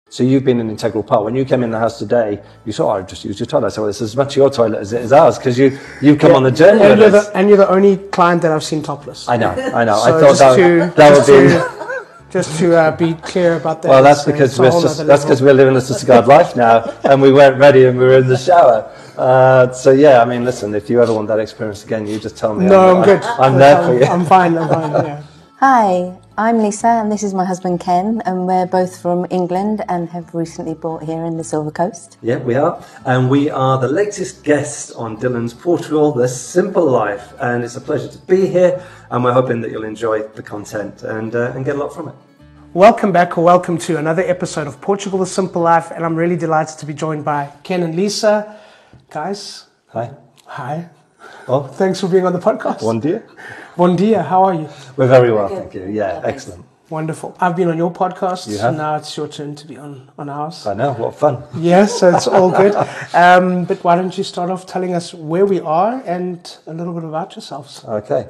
So you've been an integral part. When you came in the house today, you saw, I just used your toilet. I said, well, it's as much your toilet as it is ours, because you've come on the journey with us. And you're the only client that I've seen topless. I know. So I thought that would be... Just to be clear about that. Well, that's because we're living a cigar life now, and we weren't ready and we were in the shower. So yeah, I mean, listen, if you ever want that experience again, you just tell me. No, I'm good. I'm there for you. I'm fine. Yeah. Hi, I'm Lisa, and this is my husband Ken, and we're both from England and have recently bought here in the Silver Coast. Yeah, we are, and we are the latest guests on Dylan's Portugal, The Simple Life, and it's a pleasure to be here, and we're hoping that you'll enjoy the content and get a lot from it. Welcome back, or welcome to another episode of Portugal, The Simple Life, and I'm really delighted to be joined by Ken and Lisa. Guys. Hi. Oh, thanks for being on the podcast. Bon dia. Bon dia, how are you? We're very well, thank you. Yeah, excellent. Wonderful. I've been on your podcast, you have? so now it's your turn to be on ours. I know, what fun. Yes, so it's all good. But why don't you start off telling us where we are and a little bit about yourselves? Okay.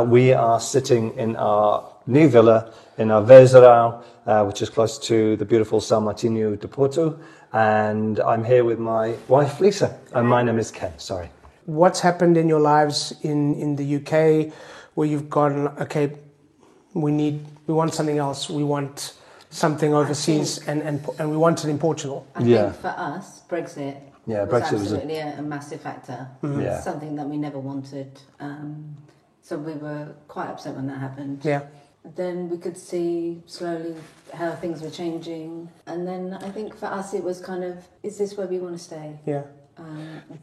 We are sitting in our new villa in our Vezerão, which is close to the beautiful São Martinho de Porto. And I'm here with my wife, Lisa. And my name is Ken, sorry. What's happened in your lives in the UK where you've gone, okay, we want something else, we want something overseas, and we want it in Portugal? I think for us, Brexit was absolutely a massive factor. Mm-hmm. Yeah. Something that we never wanted. So we were quite upset when that happened. Yeah. Then we could see slowly how things were changing. And then I think for us it was kind of, is this where we want to stay? Yeah.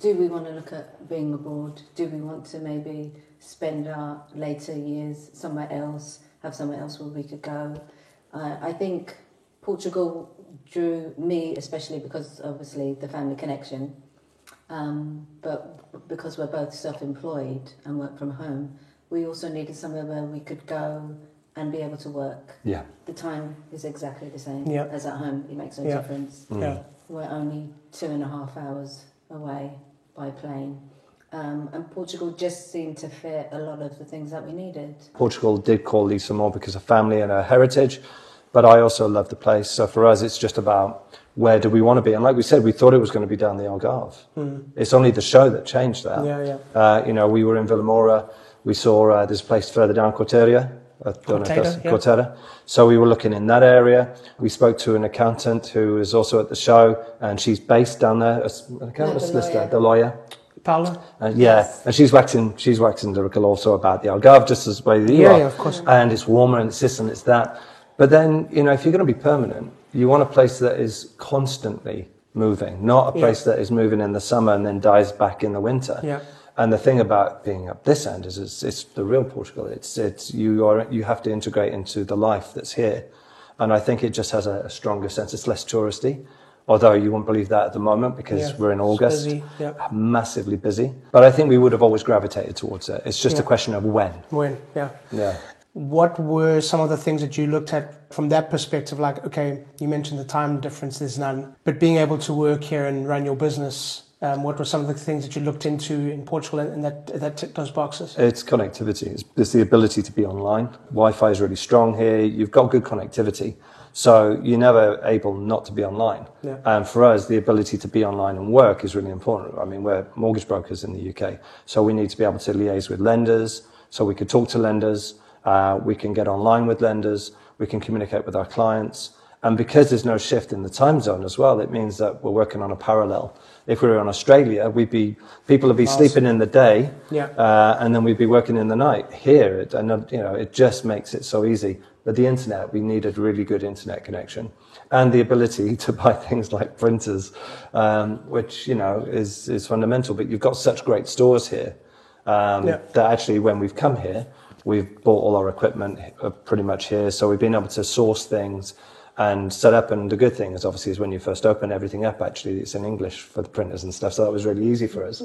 Do we want to look at being abroad? Do we want to maybe spend our later years somewhere else, have somewhere else where we could go? I think Portugal drew me, especially because obviously the family connection, but because we're both self-employed and work from home, we also needed somewhere where we could go and be able to work. Yeah. The time is exactly the same as at home. It makes no difference. Yeah. We're only 2.5 hours away by plane. And Portugal just seemed to fit a lot of the things that we needed. Portugal did call Lisa more because of family and her heritage, but I also love the place. So for us, it's just about where do we want to be? And like we said, we thought it was going to be down the Algarve. It's only the show that changed that. We were in Vilamora. We saw this place further down, Corteira. I don't know if that's Corteira. So we were looking in that area. We spoke to an accountant who is also at the show, and she's based down there. The lawyer. Paula? And she's waxing lyrical also about the Algarve, just as way that you are. Yeah, of course. And it's warmer, and it's this and it's that. But then, if you're going to be permanent, you want a place that is constantly moving, not a place that is moving in the summer and then dies back in the winter. Yeah. And the thing about being up this end is it's the real Portugal. It's you have to integrate into the life that's here, and I think it just has a stronger sense. It's less touristy, although you won't believe that at the moment because we're in August, busy. Massively busy. But I think we would have always gravitated towards it. It's just a question of when. Yeah. What were some of the things that you looked at from that perspective? Like, okay, you mentioned the time difference, there's none, but being able to work here and run your business. What were some of the things that you looked into in Portugal and that ticked those boxes? It's connectivity. It's the ability to be online. Wi-Fi is really strong here. You've got good connectivity. So you're never able not to be online. Yeah. And for us, the ability to be online and work is really important. I mean, we're mortgage brokers in the UK. So we need to be able to liaise with lenders. So we could talk to lenders. We can get online with lenders. We can communicate with our clients. And because there's no shift in the time zone as well, it means that we're working on a parallel. If we were in Australia, people would be sleeping in the day, and then we'd be working in the night. Here, it just makes it so easy. But the internet, we needed really good internet connection, and the ability to buy things like printers, which is fundamental. But you've got such great stores here that actually, when we've come here, we've bought all our equipment pretty much here, so we've been able to source things and set up. And the good thing is obviously is when you first open everything up, actually it's in English for the printers and stuff, so that was really easy for us.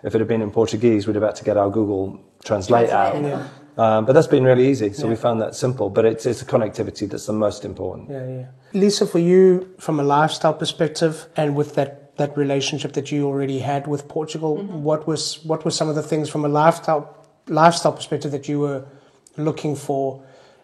If it had been in Portuguese, we'd have had to get our Google Translate out. But that's been really easy, so we found that simple. But it's the connectivity that's the most important. Lisa, for you, from a lifestyle perspective, and with that relationship that you already had with Portugal, what were some of the things from a lifestyle perspective that you were looking for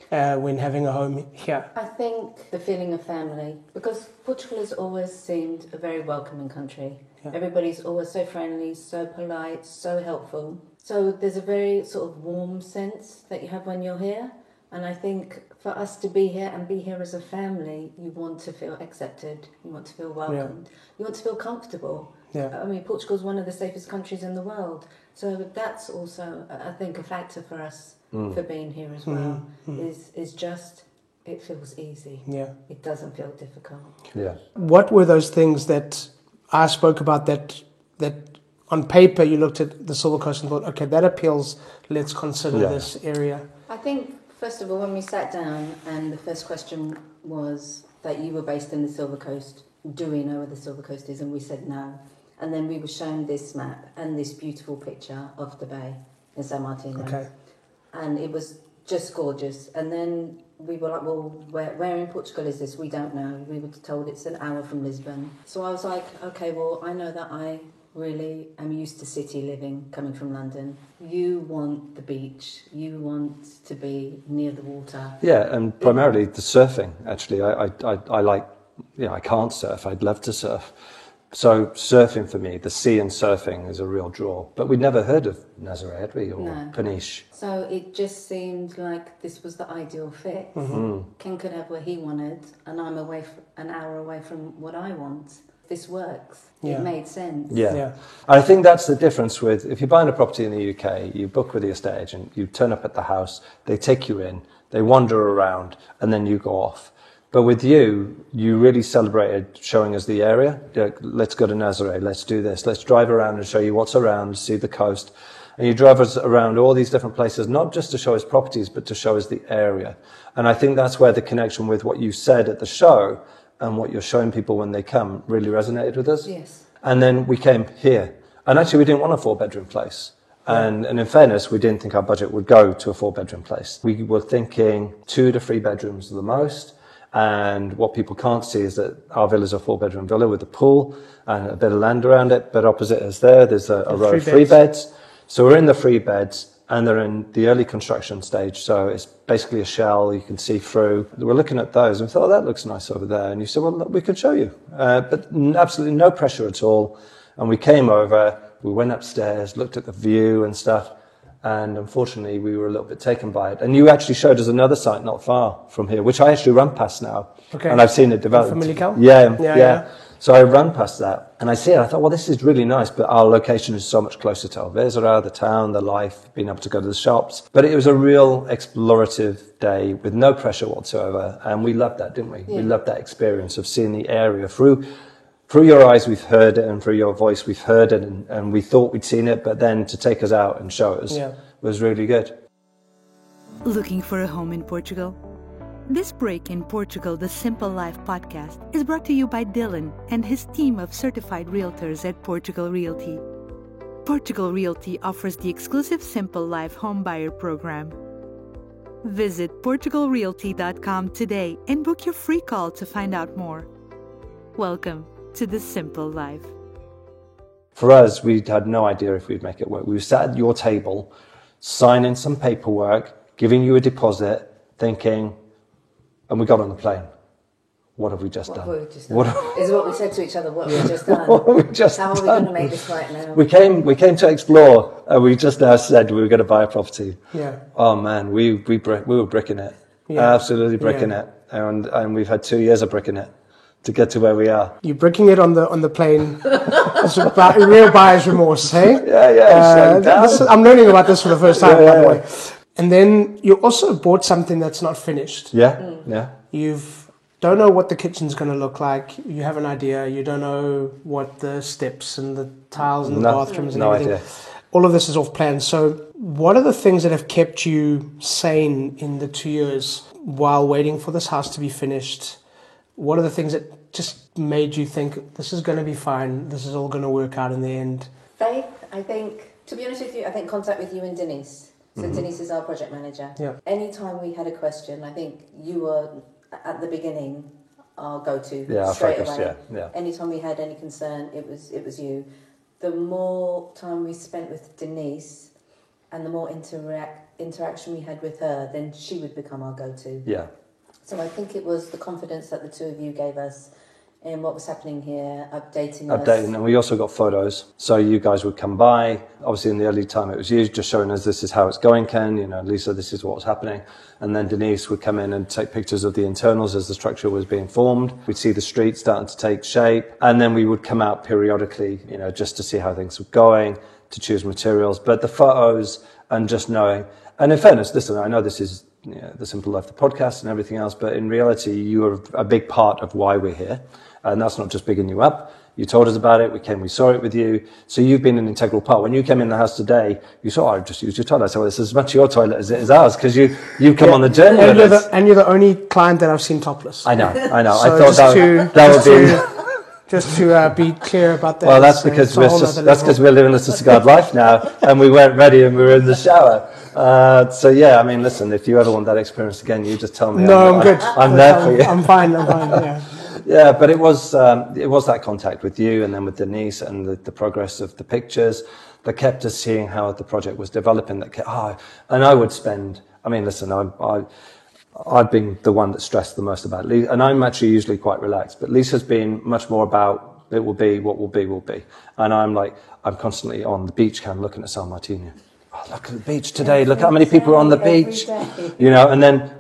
when having a home here? I think the feeling of family, because Portugal has always seemed a very welcoming country. Yeah. Everybody's always so friendly, so polite, so helpful. So there's a very sort of warm sense that you have when you're here. And I think for us to be here and be here as a family, you want to feel accepted, you want to feel welcomed, you want to feel comfortable. Yeah. I mean, Portugal's one of the safest countries in the world. So that's also, I think, a factor for us for being here as well, is just, it feels easy. Yeah. It doesn't feel difficult. Yeah. What were those things that I spoke about that on paper you looked at the Silver Coast and thought, okay, that appeals, let's consider this area? I think, first of all, when we sat down and the first question was that you were based in the Silver Coast, do we know where the Silver Coast is? And we said no. And then we were shown this map and this beautiful picture of the bay in San Martino. Okay. And it was just gorgeous. And then we were like, well, where in Portugal is this? We don't know. We were told it's an hour from Lisbon. So I was like, okay, well, I know that I really am used to city living, coming from London. You want the beach. You want to be near the water. Yeah, and primarily the surfing, actually. I like, I can't surf. I'd love to surf. So surfing for me, the sea and surfing is a real draw. But we'd never heard of Nazaré, had we, or Peniche? So it just seemed like this was the ideal fit. Ken could have what he wanted, and I'm an hour away from what I want. This works. Yeah. It made sense. Yeah. I think that's the difference with, if you're buying a property in the UK, you book with the estate agent, you turn up at the house, they take you in, they wander around, and then you go off. But with you really celebrated showing us the area. Let's go to Nazaré, let's do this, let's drive around and show you what's around, see the coast. And you drive us around all these different places, not just to show us properties, but to show us the area. And I think that's where the connection with what you said at the show and what you're showing people when they come really resonated with us. Yes. And then we came here. And actually we didn't want a 4-bedroom place. And in fairness, we didn't think our budget would go to a 4-bedroom place. We were thinking 2 to 3 bedrooms the most. And what people can't see is that our villa is a 4-bedroom villa with a pool and a bit of land around it. But opposite us there's a row of 3 beds. So we're in the 3 beds and they're in the early construction stage. So it's basically a shell you can see through. We're looking at those and we thought, that looks nice over there. And you said, well, look, we can show you. But absolutely no pressure at all. And we came over, we went upstairs, looked at the view and stuff. And unfortunately, we were a little bit taken by it. And you actually showed us another site not far from here, which I actually run past now. Okay. And I've seen it develop. Famalicão? Yeah. So I run past that and I see it. I thought, well, this is really nice, but our location is so much closer to Alvezara, the town, the life, being able to go to the shops. But it was a real explorative day with no pressure whatsoever. And we loved that, didn't we? Yeah. We loved that experience of seeing the area through your eyes, we've heard it, and through your voice, we've heard it, and we thought we'd seen it, but then to take us out and show us was really good. Looking for a home in Portugal? This break in Portugal, the Simple Life podcast, is brought to you by Dylan and his team of certified realtors at Portugal Realty. Portugal Realty offers the exclusive Simple Life home buyer program. Visit portugalrealty.com today and book your free call to find out more. Welcome to the Simple Life. For us, we had no idea if we'd make it work. We sat at your table, signing some paperwork, giving you a deposit, thinking, and we got on the plane. What have we just done? Is what we said to each other. What have we just done? What have we just How are we done? going to make this right now? We came to explore, and we just now said we were going to buy a property. Yeah. Oh man, we were bricking it, absolutely bricking it, and we've had 2 years of bricking it to get to where we are. You're bricking it on the plane. It's about real buyer's remorse, hey? I'm learning about this for the first time, by the way. And then you also bought something that's not finished. Yeah. You've don't know what the kitchen's going to look like. You have an idea. You don't know what the steps and the tiles and the bathrooms and everything. Idea. All of this is off plan. So what are the things that have kept you sane in the 2 years while waiting for this house to be finished? What are the things that just made you think this is going to be fine, this is all going to work out in the end? Faith, I think, to be honest with you, I think contact with you and Denise. So Denise is our project manager. Yeah. Anytime we had a question, I think you were, at the beginning, our go-to straight away. Yeah. Anytime we had any concern, it was you. The more time we spent with Denise, and the more interaction we had with her, then she would become our go-to. Yeah. So I think it was the confidence that the two of you gave us in what was happening here, updating us. And we also got photos. So you guys would come by. Obviously, in the early time, it was you just showing us, this is how it's going, Ken. You know, Lisa, this is what's happening. And then Denise would come in and take pictures of the internals as the structure was being formed. We'd see the street starting to take shape. And then we would come out periodically, you know, just to see how things were going, to choose materials. But the photos and just knowing, and in fairness, listen, I know this is the Simple Life, the podcast and everything else, but in reality, you are a big part of why we're here. And that's not just bigging you up. You told us about it. We saw it with you. So you've been an integral part. When you came in the house today, you saw, I just used your toilet. I said, well, it's as much your toilet as it is ours, because you come on the journey and with us. And you're the only client that I've seen topless. I know. So I thought that would be... Just to be clear about that. Well, that's because we're living a cigar life now, and we weren't ready and we were in the shower. So yeah, I mean, listen, if you ever want that experience again, you just tell me. No, I'm good. I'm there for you. I'm fine. Yeah. Yeah, but it was that contact with you and then with Denise and the progress of the pictures that kept us seeing how the project was developing. And I would spend. I mean, listen, I've been the one that stressed the most about Lisa, and I'm actually usually quite relaxed. But Lisa's been much more about it will be what will be will be, and I'm constantly on the beach cam looking at San Martino. Oh, look at the beach today. Look how many people are on the beach. You know, and then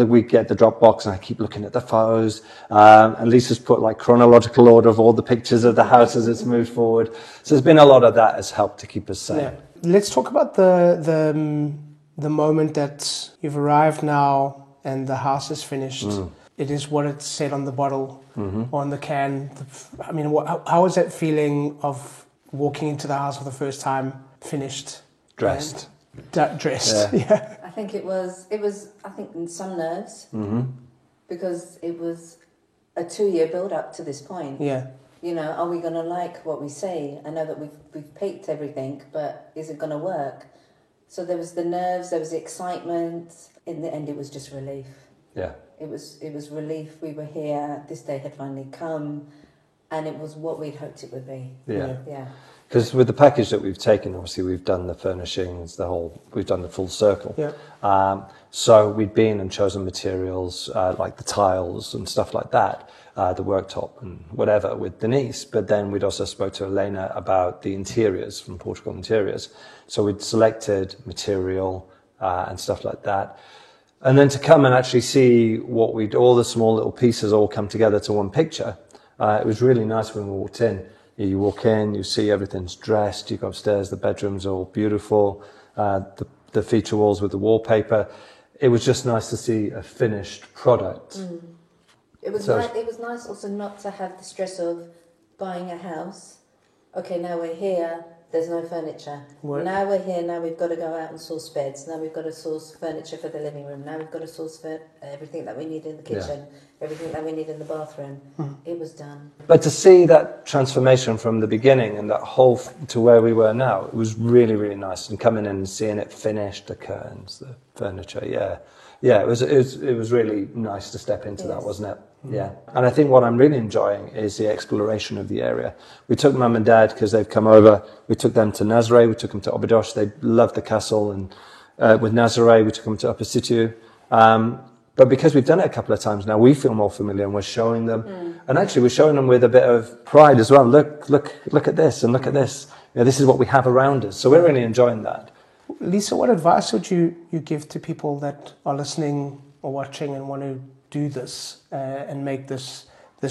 we get the Dropbox and I keep looking at the photos. And Lisa's put chronological order of all the pictures of the house as it's moved forward. So there's been a lot of that has helped to keep us sane. Yeah. Let's talk about the moment that you've arrived now and the house is finished. It is what it said on the bottle or on the can. I mean, how was that feeling of walking into the house for the first time, finished? Dressed. Dressed, yeah. I think it was, I think, in some nerves, because it was a 2-year build-up to this point. Yeah. You know, are we going to like what we say? I know that we've peaked everything, but is it going to work? So there was the nerves, there was the excitement. In the end, it was just relief. Yeah. It was relief. We were here. This day had finally come, and it was what we'd hoped it would be. Yeah. Yeah. Because with the package that we've taken, obviously we've done the furnishings, we've done the full circle. Yeah. So we'd been and chosen materials like the tiles and stuff like that, the worktop and whatever with Denise. But then we'd also spoke to Elena about the interiors from Portugal Interiors. So we'd selected material and stuff like that. And then to come and actually see all the small little pieces all come together to one picture, it was really nice when we walked in. You walk in, you see everything's dressed, you go upstairs, the bedroom's all beautiful, the feature walls with the wallpaper. It was just nice to see a finished product. It was nice also not to have the stress of buying a house. Okay, now we're here, there's no furniture. What? Now we're here, now we've got to go out and source beds. Now we've got to source furniture for the living room. Now we've got to source for everything that we need in the kitchen, everything that we need in the bathroom. It was done. But to see that transformation from the beginning and that whole to where we were now, it was really, really nice. And coming in and seeing it finished, the curtains, the furniture, yeah, it was really nice to step into that, wasn't it? Yeah. And I think what I'm really enjoying is the exploration of the area. We took Mum and Dad because they've come over. We took them to Nazaré. We took them to Óbidos. They loved the castle. And with Nazaré, we took them to Upper Situ. But because we've done it a couple of times now, we feel more familiar and we're showing them. And actually, we're showing them with a bit of pride as well. Look at this and look at this. You know, this is what we have around us. So we're really enjoying that. Lisa, what advice would you give to people that are listening or watching and want to do this and make this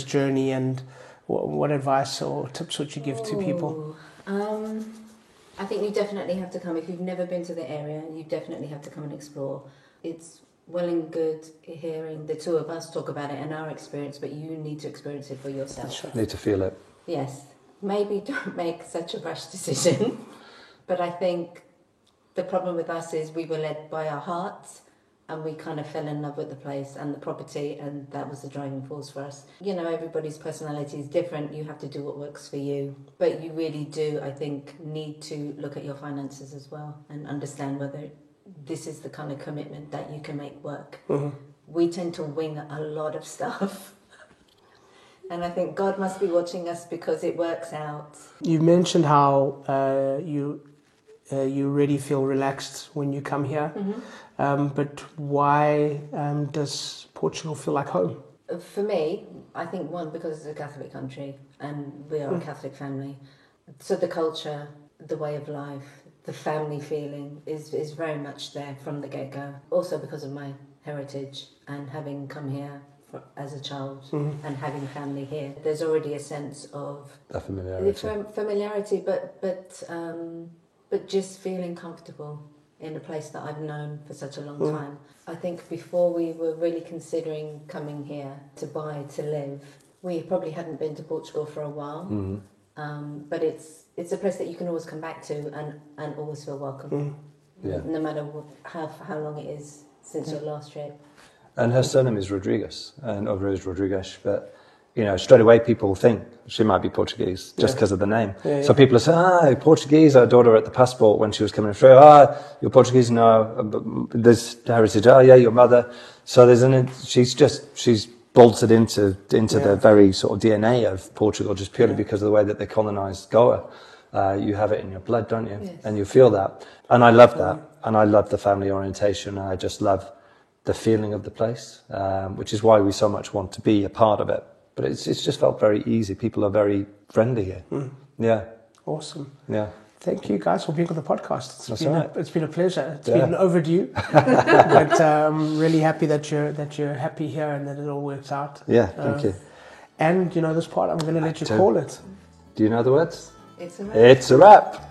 journey, and what advice or tips would you give to people? I think you definitely have to come. If you've never been to the area, you definitely have to come and explore. It's well and good hearing the two of us talk about it and our experience, but you need to experience it for yourself. Need to feel it. Yes. Maybe don't make such a rash decision, but I think the problem with us is we were led by our hearts. And we kind of fell in love with the place and the property, and that was the driving force for us. You know, everybody's personality is different. You have to do what works for you. But you really do, I think, need to look at your finances as well and understand whether this is the kind of commitment that you can make work. We tend to wing a lot of stuff. And I think God must be watching us because it works out. You mentioned how you you really feel relaxed when you come here. But why does Portugal feel like home? For me, I think one, because it's a Catholic country and we are a Catholic family. So the culture, the way of life, the family feeling is very much there from the get-go. Also because of my heritage and having come here as a child and having family here. There's already a sense of familiarity, but just feeling comfortable in a place that I've known for such a long time. I think before we were really considering coming here to live, we probably hadn't been to Portugal for a while. But it's a place that you can always come back to and always feel welcome. No matter how long it is since your last trip. And her surname is Rodrigues, and Rose Rodrigues, but straight away people think she might be Portuguese just because of the name. So people are saying, Portuguese, our daughter at the passport when she was coming through, you're Portuguese? No, there's heritage, your mother. So she's bolted into the very sort of DNA of Portugal just purely because of the way that they colonized Goa. You have it in your blood, don't you? Yes. And you feel that. And I love that. And I love the family orientation. And I just love the feeling of the place, which is why we so much want to be a part of it. But it's just felt very easy. People are very friendly here. Yeah. Awesome. Yeah. Thank you guys for being on the podcast. It's been a pleasure. It's been an overdue, but I'm really happy that you're happy here and that it all works out. Yeah, thank you. And this part, I'm going to let you call it. Do you know the words? It's a wrap. It's a wrap.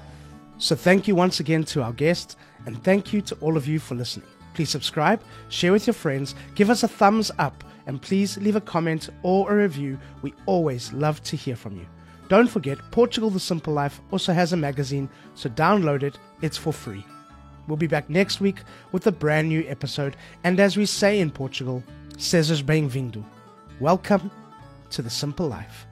So thank you once again to our guest, and thank you to all of you for listening. Please subscribe, share with your friends, give us a thumbs up, and please leave a comment or a review. We always love to hear from you. Don't forget, Portugal The Simple Life also has a magazine, so download it. It's for free. We'll be back next week with a brand new episode, and as we say in Portugal, sejas bem-vindo. Welcome to The Simple Life.